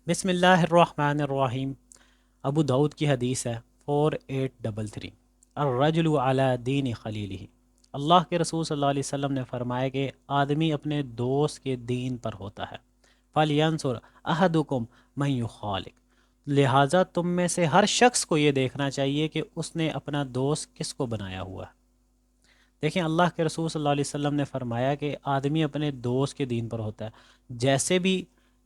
بسم اللہ الرحمن الرحیم۔ ابو داؤد کی حدیث ہے 4833، الرجل علی دین خلیلہ۔ اللہ کے رسول صلی اللہ علیہ وسلم نے فرمایا کہ آدمی اپنے دوست کے دین پر ہوتا ہے۔ فَلْيَنْصُرْ أَحَدُكُمْ مَنْ يُخَالِطُ، لہٰذا تم میں سے ہر شخص کو یہ دیکھنا چاہیے کہ اس نے اپنا دوست کس کو بنایا ہوا ہے۔ دیکھیں، اللہ کے رسول صلی اللہ علیہ وسلم نے فرمایا کہ آدمی اپنے دوست کے دین پر ہوتا ہے۔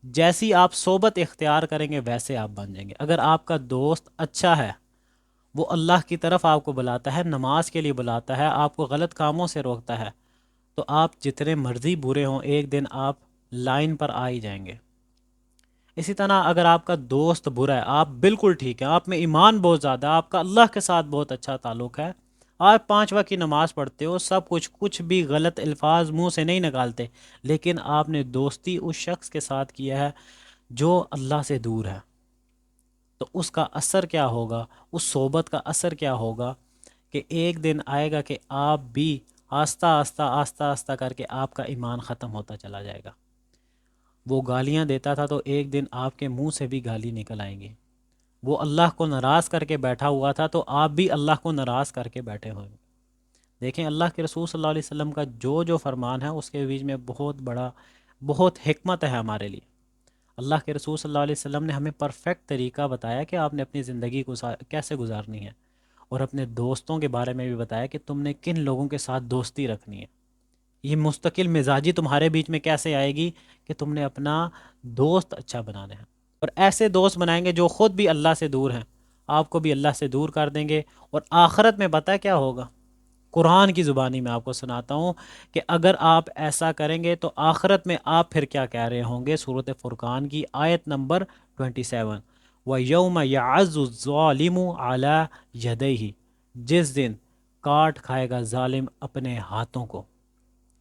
جیسی آپ صحبت اختیار کریں گے ویسے آپ بن جائیں گے۔ اگر آپ کا دوست اچھا ہے، وہ اللہ کی طرف آپ کو بلاتا ہے، نماز کے لیے بلاتا ہے، آپ کو غلط کاموں سے روکتا ہے، تو آپ جتنے مرضی برے ہوں ایک دن آپ لائن پر آ ہی جائیں گے۔ اسی طرح اگر آپ کا دوست برا ہے، آپ بالکل ٹھیک ہے، آپ میں ایمان بہت زیادہ ہے، آپ کا اللہ کے ساتھ بہت اچھا تعلق ہے، آپ 5 وقت کی نماز پڑھتے ہو، سب کچھ بھی غلط الفاظ منہ سے نہیں نکالتے، لیکن آپ نے دوستی اس شخص کے ساتھ کیا ہے جو اللہ سے دور ہے، تو اس کا اثر کیا ہوگا؟ اس صحبت کا اثر کیا ہوگا کہ ایک دن آئے گا کہ آپ بھی آہستہ آہستہ آہستہ آہستہ کر کے آپ کا ایمان ختم ہوتا چلا جائے گا۔ وہ گالیاں دیتا تھا تو ایک دن آپ کے منہ سے بھی گالی نکل آئیں گی۔ وہ اللہ کو ناراض کر کے بیٹھا ہوا تھا تو آپ بھی اللہ کو ناراض کر کے بیٹھے ہوئے۔ دیکھیں، اللہ کے رسول صلی اللہ علیہ وسلم کا جو فرمان ہے اس کے بیچ میں بہت حکمت ہے ہمارے لیے۔ اللہ کے رسول صلی اللہ علیہ وسلم نے ہمیں پرفیکٹ طریقہ بتایا کہ آپ نے اپنی زندگی کو کیسے گزارنی ہے، اور اپنے دوستوں کے بارے میں بھی بتایا کہ تم نے کن لوگوں کے ساتھ دوستی رکھنی ہے۔ یہ مستقل مزاجی تمہارے بیچ میں کیسے آئے گی کہ تم نے اپنا دوست اچھا بنانا ہے، اور ایسے دوست بنائیں گے جو خود بھی اللہ سے دور ہیں، آپ کو بھی اللہ سے دور کر دیں گے۔ اور آخرت میں پتہ کیا ہوگا؟ قرآن کی زبانی میں آپ کو سناتا ہوں کہ اگر آپ ایسا کریں گے تو آخرت میں آپ پھر کیا کہہ رہے ہوں گے۔ سورۃ فرقان کی آیت نمبر 27، وَيَوْمَ يَعَضُّ الظَّالِمُ عَلَى يَدَيْهِ، جس دن کاٹ کھائے گا ظالم اپنے ہاتھوں کو،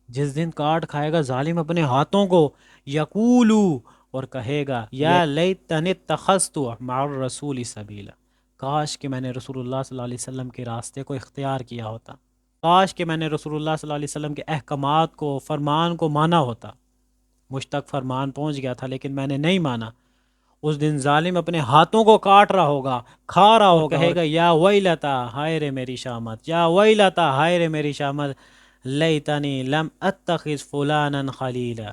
جس دن کاٹ کھائے گا ظالم اپنے ہاتھوں کو، یقولو، اور کہے گا یا لیتنی اتخذت مع الرسول سبیلا، کاش کہ میں نے رسول اللہ صلی اللہ علیہ وسلم کے راستے کو اختیار کیا ہوتا، کاش کہ میں نے رسول اللہ صلی اللہ علیہ وسلم کے احکامات کو، فرمان کو مانا ہوتا۔ مجھ تک فرمان پہنچ گیا تھا لیکن میں نے نہیں مانا۔ اس دن ظالم اپنے ہاتھوں کو کاٹ رہا ہوگا، کھا رہا ہوگا، کہے گا یا ویلتا، ہائے رے میری شامت، یا ویلتا، ہائے رے میری شامت، لیتنی لم اتخذ فلانا خلیلا،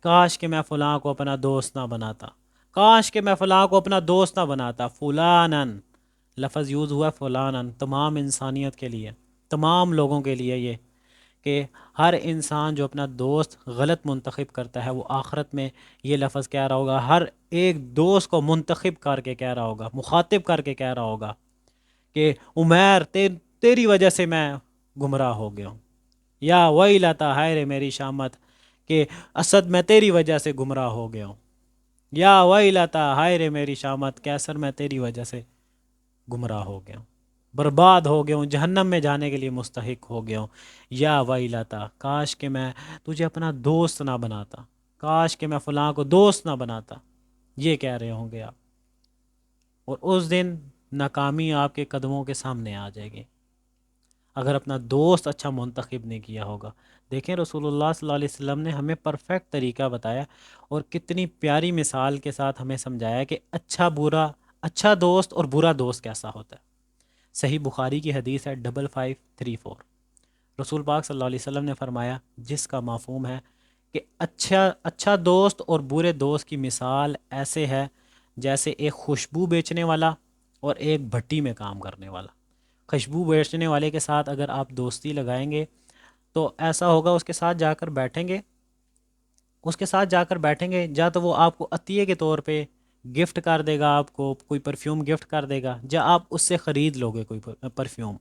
کاش کہ میں فلاں کو اپنا دوست نہ بناتا، کاش کہ میں فلاں کو اپنا دوست نہ بناتا۔ فلانا لفظ یوز ہوا، فلانا تمام انسانیت کے لیے، تمام لوگوں کے لیے، یہ کہ ہر انسان جو اپنا دوست غلط منتخب کرتا ہے وہ آخرت میں یہ لفظ کہہ رہا ہوگا، ہر ایک دوست کو منتخب کر کے کہہ رہا ہوگا، مخاطب کر کے کہہ رہا ہوگا کہ عمیر تیری وجہ سے میں گمراہ ہو گیا ہوں، یا ویلتا، ہائے رے میری شامت، کہ اسد میں تیری وجہ سے گمراہ ہو گیا ہوں، یا ویلتا، ہائے رے میری شامت، کیسر میں تیری وجہ سے گمراہ ہو گیا ہوں، برباد ہو گیا ہوں، جہنم میں جانے کے لیے مستحق ہو گیا ہوں۔ یا ویلتا، کاش کہ میں تجھے اپنا دوست نہ بناتا، کاش کہ میں فلاں کو دوست نہ بناتا، یہ کہہ رہے ہوں گے آپ۔ اور اس دن ناکامی آپ کے قدموں کے سامنے آ جائے گی اگر اپنا دوست اچھا منتخب نہیں کیا ہوگا۔ دیکھیں، رسول اللہ صلی اللہ علیہ وسلم نے ہمیں پرفیکٹ طریقہ بتایا اور کتنی پیاری مثال کے ساتھ ہمیں سمجھایا کہ اچھا دوست اور برا دوست کیسا ہوتا ہے۔ صحیح بخاری کی حدیث ہے 5534، رسول پاک صلی اللہ علیہ وسلم نے فرمایا، جس کا مفہوم ہے کہ اچھا دوست اور برے دوست کی مثال ایسے ہے جیسے ایک خوشبو بیچنے والا اور ایک بھٹی میں کام کرنے والا۔ خوشبو بیچنے والے کے ساتھ اگر آپ دوستی لگائیں گے تو ایسا ہوگا، اس کے ساتھ جا کر بیٹھیں گے یا تو وہ آپ کو عطیے کے طور پہ گفٹ کر دے گا، آپ کو کوئی پرفیوم گفٹ کر دے گا، یا آپ اس سے خرید لو گے کوئی پرفیوم۔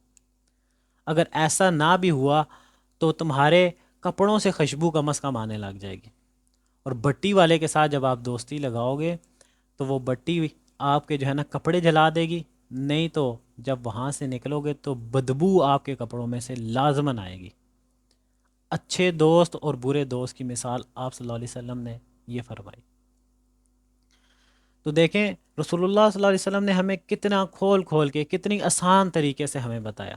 اگر ایسا نہ بھی ہوا تو تمہارے کپڑوں سے خوشبو کم از کم آنے لگ جائے گی۔ اور بٹی والے کے ساتھ جب آپ دوستی لگاؤ گے تو وہ بٹی آپ کے جو ہے نا کپڑے جلا دے گی، نہیں تو جب وہاں سے نکلو گے تو بدبو آپ کے کپڑوں میں سے لازماً آئے گی۔ اچھے دوست اور برے دوست کی مثال آپ صلی اللہ علیہ وسلم نے یہ فرمائی۔ تو دیکھیں، رسول اللہ صلی اللہ علیہ وسلم نے ہمیں کتنا کھول کے، کتنی آسان طریقے سے ہمیں بتایا،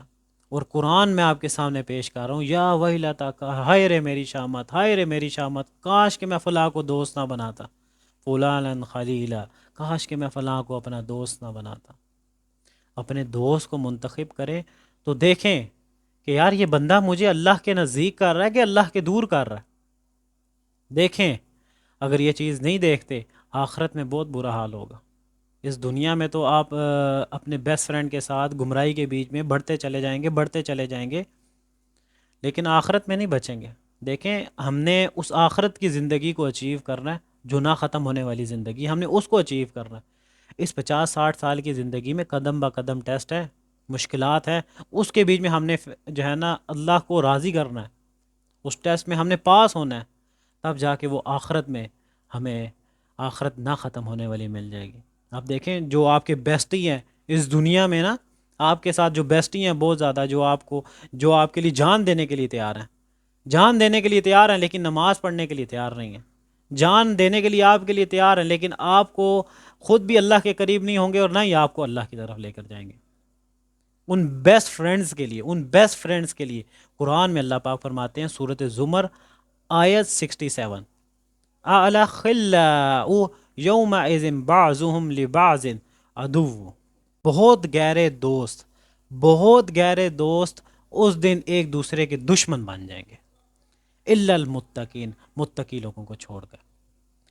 اور قرآن میں آپ کے سامنے پیش کر رہا ہوں، یا ویلتا، ہائے رے میری شامت، ہائے رے میری شامت، کاش کہ میں فلاں کو دوست نہ بناتا، فلانا خلیلا، کاش کہ میں فلاں کو اپنا دوست نہ بناتا۔ اپنے دوست کو منتخب کرے تو دیکھیں کہ یار یہ بندہ مجھے اللہ کے نزدیک کر رہا ہے کہ اللہ کے دور کر رہا ہے۔ دیکھیں اگر یہ چیز نہیں دیکھتے، آخرت میں بہت برا حال ہوگا۔ اس دنیا میں تو آپ اپنے بیسٹ فرینڈ کے ساتھ گمراہی کے بیچ میں بڑھتے چلے جائیں گے، بڑھتے چلے جائیں گے، لیکن آخرت میں نہیں بچیں گے۔ دیکھیں ہم نے اس آخرت کی زندگی کو اچیو کرنا ہے جو نہ ختم ہونے والی زندگی، ہم نے اس کو اچیو کرنا ہے۔ اس 50-60 سال کی زندگی میں قدم با قدم ٹیسٹ ہے، مشکلات ہے، اس کے بیچ میں ہم نے جو ہے نا اللہ کو راضی کرنا ہے، اس ٹیسٹ میں ہم نے پاس ہونا ہے، تب جا کے وہ آخرت میں ہمیں آخرت نہ ختم ہونے والی مل جائے گی۔ آپ دیکھیں جو آپ کے بیسٹی ہیں اس دنیا میں نا، آپ کے ساتھ جو بیسٹی ہیں بہت زیادہ، جو آپ کے لیے جان دینے کے لیے تیار ہیں، جان دینے کے لیے تیار ہیں لیکن نماز پڑھنے کے لیے تیار نہیں ہیں، جان دینے کے لیے آپ کے لیے تیار ہیں لیکن آپ کو خود بھی اللہ کے قریب نہیں ہوں گے اور نہ ہی آپ کو اللہ کی طرف لے کر جائیں گے۔ ان بیسٹ فرینڈز کے لیے، ان بیسٹ فرینڈز کے لیے قرآن میں اللہ پاک فرماتے ہیں سورۃ زمر آیت 67، الاخلاء یومئذ بعضهم لبعض عدو، بہت گہرے دوست، بہت گہرے دوست اس دن ایک دوسرے کے دشمن بن جائیں گے، الا المتقین، متقی لوگوں کو چھوڑ کر۔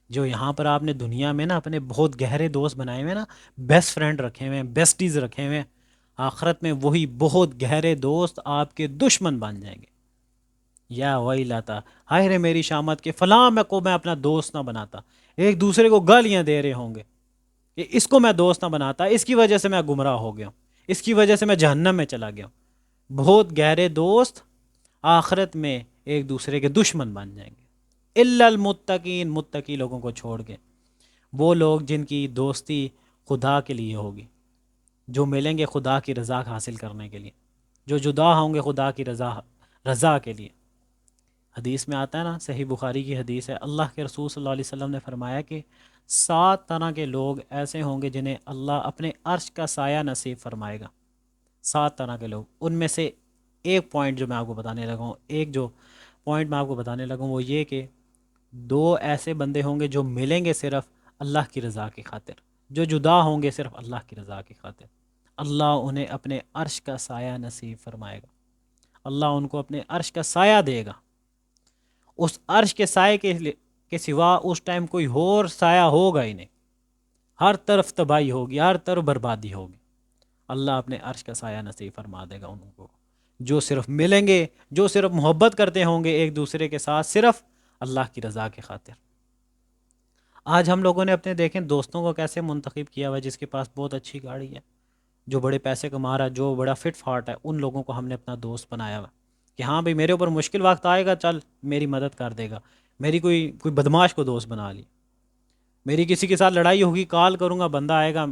جو یہاں پر آپ نے دنیا میں نا اپنے بہت گہرے دوست بنائے ہوئے نا، بیسٹ فرینڈ رکھے ہوئے ہیں، بیسٹیز رکھے ہوئے ہیں، آخرت میں وہی بہت گہرے دوست آپ کے دشمن بن جائیں گے۔ یا ویلاتا، ہائے رے میری شامت کے فلاں میں اپنا دوست نہ بناتا، ایک دوسرے کو گالیاں دے رہے ہوں گے کہ اس کو میں دوست نہ بناتا، اس کی وجہ سے میں گمراہ ہو گیا ہوں، اس کی وجہ سے میں جہنم میں چلا گیا ہوں۔ بہت گہرے دوست آخرت میں ایک دوسرے کے دشمن بن جائیں گے، الا المتقین، متقی لوگوں کو چھوڑ کے، وہ لوگ جن کی دوستی خدا کے لیے ہوگی، جو ملیں گے خدا کی رضا حاصل کرنے کے لیے، جو جدا ہوں گے خدا کی رضا کے لیے۔ حدیث میں آتا ہے نا، صحیح بخاری کی حدیث ہے، اللہ کے رسول صلی اللہ علیہ وسلم نے فرمایا کہ 7 طرح کے لوگ ایسے ہوں گے جنہیں اللہ اپنے عرش کا سایہ نصیب فرمائے گا۔ 7 طرح کے لوگ، ان میں سے ایک پوائنٹ جو میں آپ کو بتانے لگا ہوں، ایک جو پوائنٹ میں آپ کو بتانے لگا ہوں وہ یہ کہ 2 ایسے بندے ہوں گے جو ملیں گے صرف اللہ کی رضا کی خاطر، جو جدا ہوں گے صرف اللہ کی رضا کی خاطر، اللہ انہیں اپنے عرش کا سایہ نصیب فرمائے گا، اللہ ان کو اپنے عرش کا سایہ دے گا۔ اس عرش کے سائے کے سوا اس ٹائم کوئی اور سایہ ہوگا ہی نہیں، ہر طرف تباہی ہوگی، ہر طرف بربادی ہوگی، اللہ اپنے عرش کا سایہ نصیب فرما دے گا ان کو، جو صرف ملیں گے، جو صرف محبت کرتے ہوں گے ایک دوسرے کے ساتھ صرف اللہ کی رضا کی خاطر۔ آج ہم لوگوں نے اپنے دیکھیں دوستوں کو کیسے منتخب کیا ہوا ہے، جس کے پاس بہت اچھی گاڑی ہے، جو بڑے پیسے کما رہا ہے، جو بڑا فٹ فاٹ ہے، ان لوگوں کو ہم نے اپنا دوست بنایا ہوا کہ ہاں بھئی میرے اوپر مشکل وقت آئے گا، چل میری مدد کر دے گا۔ میری کوئی بدماش کو دوست بنا لی، میری کسی کے ساتھ لڑائی ہوگی کال کروں گا، بندہ آئے گا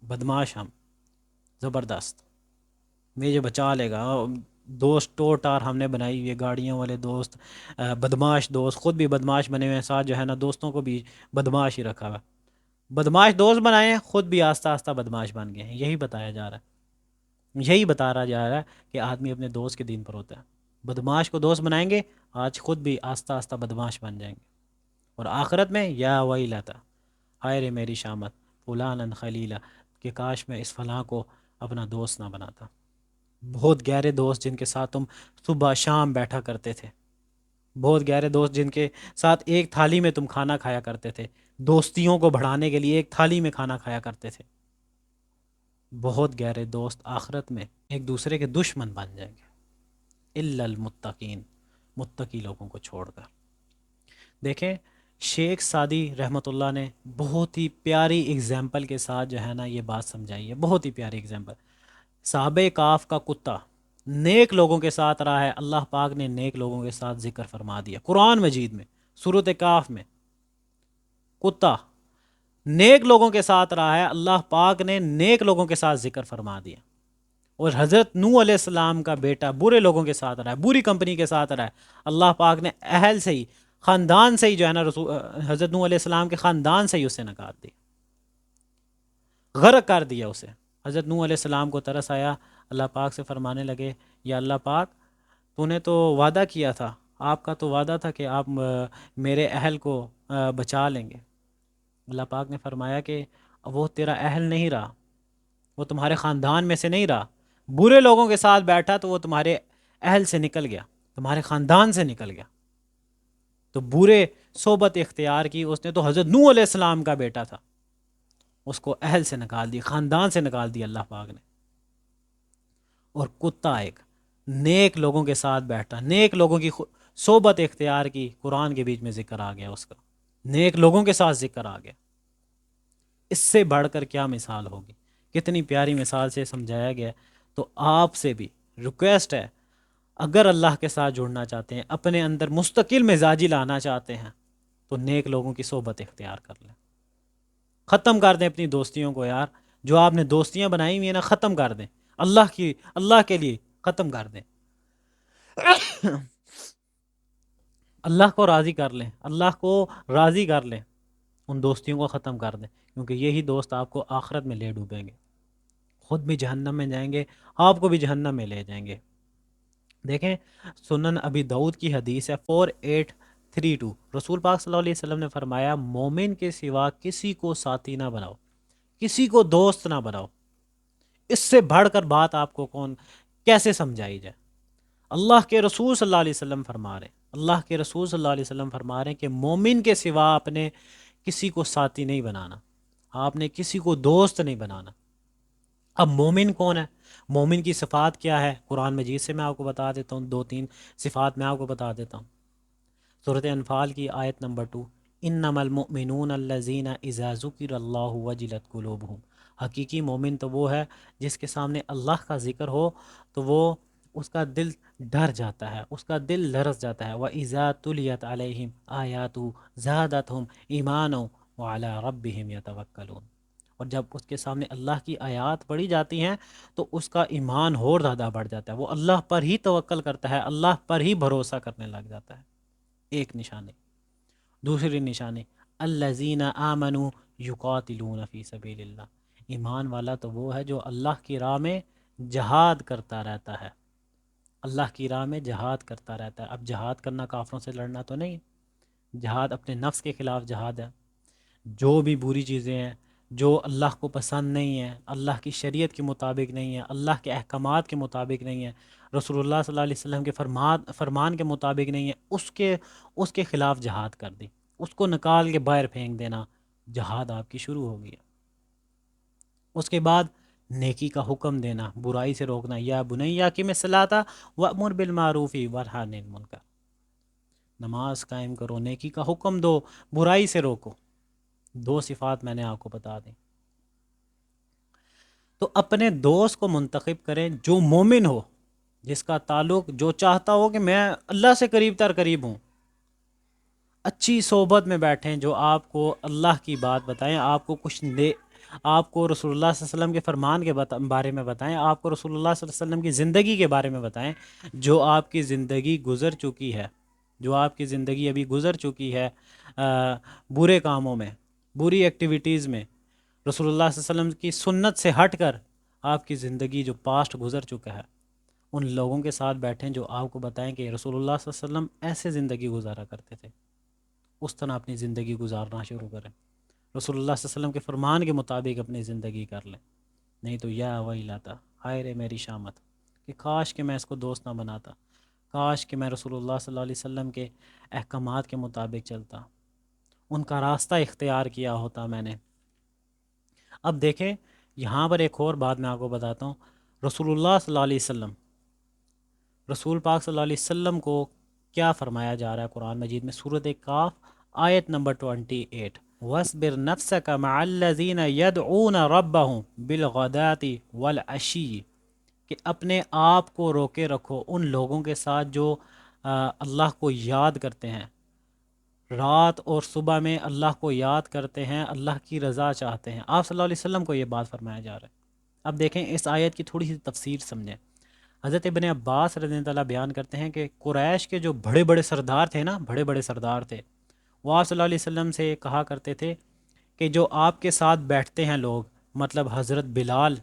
بدماش، ہم زبردست مجھے بچا لے گا۔ دوست ٹور ٹار ہم نے بنائی ہوئی ہے، گاڑیوں والے دوست، بدماش دوست، خود بھی بدماش بنے ہوئے ہیں، ساتھ جو ہے نا دوستوں کو بھی بدماش ہی رکھا ہوا، بدماش دوست بنائے ہیں، خود بھی آہستہ آہستہ بدماش بن گئے ہیں۔ یہی بتایا جا رہا ہے، یہی بتا رہا جا رہا ہے کہ آدمی اپنے دوست کے دین پر ہوتا ہے۔ بدماش کو دوست بنائیں گے، آج خود بھی آہستہ آہستہ بدماش بن جائیں گے، اور آخرت میں یا ویلاتا، ہائے رے میری شامت، فلانا خلیلا، کہ کاش میں اس فلاں کو اپنا دوست نہ بناتا۔ بہت گہرے دوست جن کے ساتھ تم صبح شام بیٹھا کرتے تھے، بہت گہرے دوست جن کے ساتھ ایک تھالی میں تم کھانا کھایا کرتے تھے، دوستیوں کو بڑھانے کے لیے ایک تھالی میں کھانا کھایا کرتے تھے، بہت گہرے دوست آخرت میں ایک دوسرے کے دشمن بن جائیں گے، الا المتقین، متقی لوگوں کو چھوڑ کر۔ دیکھیں شیخ سعدی رحمۃ اللہ نے بہت ہی پیاری اگزامپل کے ساتھ جو ہے نا یہ بات سمجھائی ہے، بہت ہی پیاری اگزامپل۔ صحابہ کاف کا کتا نیک لوگوں کے ساتھ رہا ہے، اللہ پاک نے نیک لوگوں کے ساتھ ذکر فرما دیا قرآن مجید میں، سورۃ کاف میں، کتا نیک لوگوں کے ساتھ رہا ہے، اللہ پاک نے نیک لوگوں کے ساتھ ذکر فرما دیا۔ اور حضرت نوح علیہ السلام کا بیٹا برے لوگوں کے ساتھ رہا ہے، بری کمپنی کے ساتھ رہا ہے، اللہ پاک نے اہل سے ہی، خاندان سے ہی جو ہے نا حضرت نوح علیہ السلام کے خاندان سے ہی اسے نکال دی، غرق کر دیا اسے۔ حضرت نوح علیہ السلام کو ترس آیا، اللہ پاک سے فرمانے لگے یا اللہ پاک تو نے تو وعدہ کیا تھا، آپ کا تو وعدہ تھا کہ آپ میرے اہل کو بچا لیں گے، اللہ پاک نے فرمایا کہ وہ تیرا اہل نہیں رہا، وہ تمہارے خاندان میں سے نہیں رہا، برے لوگوں کے ساتھ بیٹھا تو وہ تمہارے اہل سے نکل گیا، تمہارے خاندان سے نکل گیا۔ تو برے صحبت اختیار کی اس نے، تو حضرت نوح علیہ السلام کا بیٹا تھا، اس کو اہل سے نکال دی، خاندان سے نکال دی اللہ پاک نے۔ اور کتا ایک نیک لوگوں کے ساتھ بیٹھا، نیک لوگوں کی صحبت اختیار کی، قرآن کے بیچ میں ذکر آ گیا اس کا، نیک لوگوں کے ساتھ ذکر آ گیا۔ اس سے بڑھ کر کیا مثال ہوگی، کتنی پیاری مثال سے سمجھایا گیا۔ تو آپ سے بھی ریکویسٹ ہے، اگر اللہ کے ساتھ جڑنا چاہتے ہیں، اپنے اندر مستقل مزاجی لانا چاہتے ہیں، تو نیک لوگوں کی صحبت اختیار کر لیں، ختم کر دیں اپنی دوستیوں کو یار، جو آپ نے دوستیاں بنائی ہوئی ہیں نا، ختم کر دیں، اللہ کے لیے ختم کر دیں، اللہ کو راضی کر لیں، اللہ کو راضی کر لیں، ان دوستیوں کو ختم کر دیں، کیونکہ یہی دوست آپ کو آخرت میں لے ڈوبیں گے، خود بھی جہنم میں جائیں گے، آپ کو بھی جہنم میں لے جائیں گے۔ دیکھیں سنن ابی داؤد کی حدیث ہے 4832، رسول پاک صلی اللہ علیہ وسلم نے فرمایا مومن کے سوا کسی کو ساتھی نہ بناؤ، کسی کو دوست نہ بناؤ۔ اس سے بڑھ کر بات آپ کو کیسے سمجھائی جائے؟ اللہ کے رسول صلی اللہ علیہ وسلم فرما رہے ہیں، اللہ کے رسول صلی اللہ علیہ وسلم فرما رہے ہیں کہ مومن کے سوا اپنے کسی کو ساتھی نہیں بنانا، آپ نے کسی کو دوست نہیں بنانا۔ اب مومن کون ہے، مومن کی صفات کیا ہے، قرآن مجید سے میں آپ کو بتا دیتا ہوں، 2-3 صفات میں آپ کو بتا دیتا ہوں۔ سورۃ انفال کی آیت نمبر 2، انما المؤمنون الذین اذا ذکر اللہ وجلت قلوبہم، حقیقی مومن تو وہ ہے جس کے سامنے اللہ کا ذکر ہو تو وہ اس کا دل ڈر جاتا ہے، اس کا دل لرز جاتا ہے۔ وَإِذَا تُلِيَتْ عَلَيْهِمْ آيَاتُهُ زَادَتْهُمْ إِيمَانًا وَعَلَىٰ رَبِّهِمْ يَتَوَكَّلُونَ، اور جب اس کے سامنے اللہ کی آیات پڑھی جاتی ہیں تو اس کا ایمان اور زیادہ بڑھ جاتا ہے، وہ اللہ پر ہی توکل کرتا ہے، اللہ پر ہی بھروسہ کرنے لگ جاتا ہے۔ ایک نشانی۔ دوسری نشانی الذین آمنوا یقاتلون فی سبیل اللہ، ایمان والا تو وہ ہے جو اللہ کی راہ میں جہاد کرتا رہتا ہے، اللہ کی راہ میں جہاد کرتا رہتا ہے۔ اب جہاد کرنا کافروں سے لڑنا تو نہیں، جہاد اپنے نفس کے خلاف جہاد ہے، جو بھی بری چیزیں ہیں جو اللہ کو پسند نہیں ہیں، اللہ کی شریعت کے مطابق نہیں ہے، اللہ کے احکامات کے مطابق نہیں ہے، رسول اللہ صلی اللہ علیہ وسلم کے فرمان کے مطابق نہیں ہے، اس کے خلاف جہاد کر دی، اس کو نکال کے باہر پھینک دینا، جہاد آپ کی شروع ہو گیا۔ اس کے بعد نیکی کا حکم دینا، برائی سے روکنا، یا بنی اقیم الصلاۃ وامر بالمعروف وانہی عن المنکر، نماز قائم کرو، نیکی کا حکم دو، برائی سے روکو۔ 2 صفات میں نے آپ کو بتا دیں۔ تو اپنے دوست کو منتخب کریں جو مومن ہو، جس کا تعلق، جو چاہتا ہو کہ میں اللہ سے قریب تر قریب ہوں، اچھی صحبت میں بیٹھیں، جو آپ کو اللہ کی بات بتائیں، آپ کو آپ کو رسول اللہ صلی اللہ علیہ وسلم کے فرمان کے بارے میں بتائیں، آپ کو رسول اللہ صلی اللہ علیہ وسلم کی زندگی کے بارے میں بتائیں، جو آپ کی زندگی گزر چکی ہے، جو آپ کی زندگی ابھی گزر چکی ہے برے کاموں میں، بری ایکٹیویٹیز میں، رسول اللہ صلی اللہ علیہ وسلم کی سنت سے ہٹ کر آپ کی زندگی جو پاسٹ گزر چکا ہے، ان لوگوں کے ساتھ بیٹھیں جو آپ کو بتائیں کہ رسول اللہ صلی اللہ علیہ وسلم ایسے زندگی گزارا کرتے تھے، اس طرح اپنی زندگی گزارنا شروع کریں، رسول اللہ صلی اللہ علیہ وسلم کے فرمان کے مطابق اپنی زندگی کر لیں۔ نہیں تو یا ویلاتا، ہائے رے میری شامت، کہ کاش کہ میں اس کو دوست نہ بناتا، کاش کہ میں رسول اللہ صلی اللہ علیہ وسلم کے احکامات کے مطابق چلتا، ان کا راستہ اختیار کیا ہوتا میں نے۔ اب دیکھیں یہاں پر ایک اور بات میں آپ کو بتاتا ہوں، رسول اللہ صلی اللہ علیہ وسلم، رسول پاک صلی اللہ علیہ وسلم کو کیا فرمایا جا رہا ہے قرآن مجید میں؟ سورۃ کاف آیت نمبر 28، وَاصْبِرْ نَفْسَكَ مَعَ الَّذِينَ يَدْعُونَ رَبَّهُمْ بِالْغَدَاةِ وَالْعَشِيِّ، کہ اپنے آپ کو روکے رکھو ان لوگوں کے ساتھ جو اللہ کو یاد کرتے ہیں، رات اور صبح میں اللہ کو یاد کرتے ہیں، اللہ کی رضا چاہتے ہیں۔ آپ صلی اللہ علیہ وسلم کو یہ بات فرمایا جا رہا ہے۔ اب دیکھیں اس آیت کی تھوڑی سی تفسیر سمجھیں۔ حضرت ابن عباس رضی اللہ عنہ بیان کرتے ہیں کہ قریش کے جو بڑے بڑے سردار تھے نا، بڑے بڑے سردار تھے، وہ آپ صلی اللہ علیہ وسلم سے کہا کرتے تھے کہ جو آپ کے ساتھ بیٹھتے ہیں لوگ، مطلب حضرت بلال،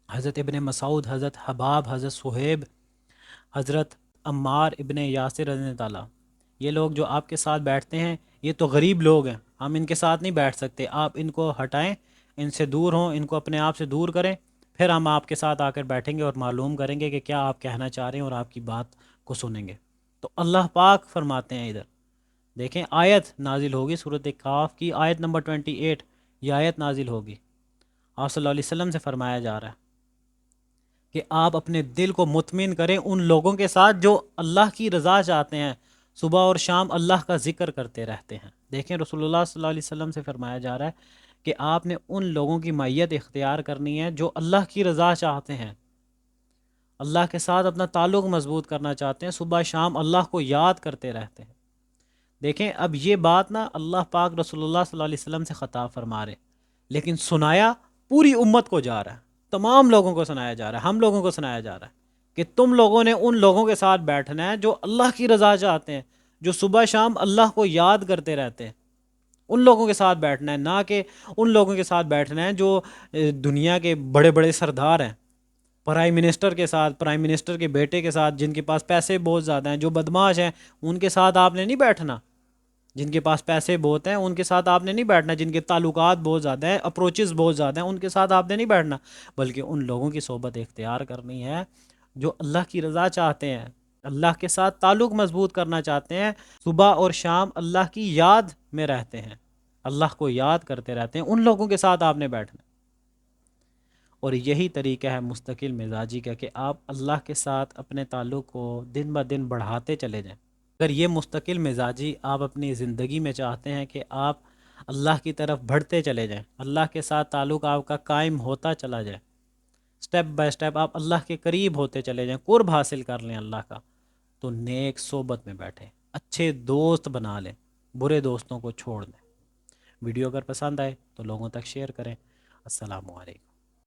حضرت ابن مسعود، حضرت حباب، حضرت صہیب، حضرت عمار ابن یاسر رضی اللہ عنہ، یہ لوگ جو آپ کے ساتھ بیٹھتے ہیں یہ تو غریب لوگ ہیں، ہم ان کے ساتھ نہیں بیٹھ سکتے، آپ ان کو ہٹائیں، ان سے دور ہوں، ان کو اپنے آپ سے دور کریں، پھر ہم آپ کے ساتھ آ کر بیٹھیں گے اور معلوم کریں گے کہ کیا آپ کہنا چاہ رہے ہیں اور آپ کی بات کو سنیں گے۔ تو اللہ پاک فرماتے ہیں ادھر دیکھیں، آیت نازل ہوگی سورۃ کاف کی آیت نمبر 28، یہ آیت نازل ہوگی، آپ صلی اللہ علیہ وسلم سے فرمایا جا رہا ہے کہ آپ اپنے دل کو مطمئن کریں ان لوگوں کے ساتھ جو اللہ کی رضا چاہتے ہیں، صبح اور شام اللہ کا ذکر کرتے رہتے ہیں۔ دیکھیں رسول اللہ صلی اللہ علیہ وسلم سے فرمایا جا رہا ہے کہ آپ نے ان لوگوں کی معیت اختیار کرنی ہے جو اللہ کی رضا چاہتے ہیں، اللہ کے ساتھ اپنا تعلق مضبوط کرنا چاہتے ہیں، صبح شام اللہ کو یاد کرتے رہتے ہیں۔ دیکھیں اب یہ بات نا اللہ پاک رسول اللہ صلی اللہ علیہ وسلم سے خطاب فرما رہے، لیکن سنایا پوری امت کو جا رہا ہے، تمام لوگوں کو سنایا جا رہا ہے، ہم لوگوں کو سنایا جا رہا ہے کہ تم لوگوں نے ان لوگوں کے ساتھ بیٹھنا ہے جو اللہ کی رضا چاہتے ہیں، جو صبح شام اللہ کو یاد کرتے رہتے ہیں، ان لوگوں کے ساتھ بیٹھنا ہے، نہ کہ ان لوگوں کے ساتھ بیٹھنا ہے جو دنیا کے بڑے بڑے سردار ہیں، پرائم منسٹر کے ساتھ، پرائم منسٹر کے بیٹے کے ساتھ، جن کے پاس پیسے بہت زیادہ ہیں، جو بدماش ہیں، ان کے ساتھ آپ نے نہیں بیٹھنا۔ جن کے پاس پیسے بہت ہیں ان کے ساتھ آپ نے نہیں بیٹھنا، جن کے تعلقات بہت زیادہ ہیں، اپروچز بہت زیادہ ہیں، ان کے ساتھ آپ نے نہیں بیٹھنا، بلکہ ان لوگوں کی صحبت اختیار کرنی ہے جو اللہ کی رضا چاہتے ہیں، اللہ کے ساتھ تعلق مضبوط کرنا چاہتے ہیں، صبح اور شام اللہ کی یاد میں رہتے ہیں، اللہ کو یاد کرتے رہتے ہیں، ان لوگوں کے ساتھ آپ نے بیٹھنا۔ اور یہی طریقہ ہے مستقل مزاجی کا کہ آپ اللہ کے ساتھ اپنے تعلق کو دن بہ دن بڑھاتے چلے جائیں۔ اگر یہ مستقل مزاجی آپ اپنی زندگی میں چاہتے ہیں کہ آپ اللہ کی طرف بڑھتے چلے جائیں، اللہ کے ساتھ تعلق آپ کا قائم ہوتا چلا جائے، سٹیپ بائی سٹیپ آپ اللہ کے قریب ہوتے چلے جائیں، قرب حاصل کر لیں اللہ کا، تو نیک صحبت میں بیٹھیں، اچھے دوست بنا لیں، برے دوستوں کو چھوڑ دیں۔ ویڈیو اگر پسند آئے تو لوگوں تک شیئر کریں۔ السلام علیکم۔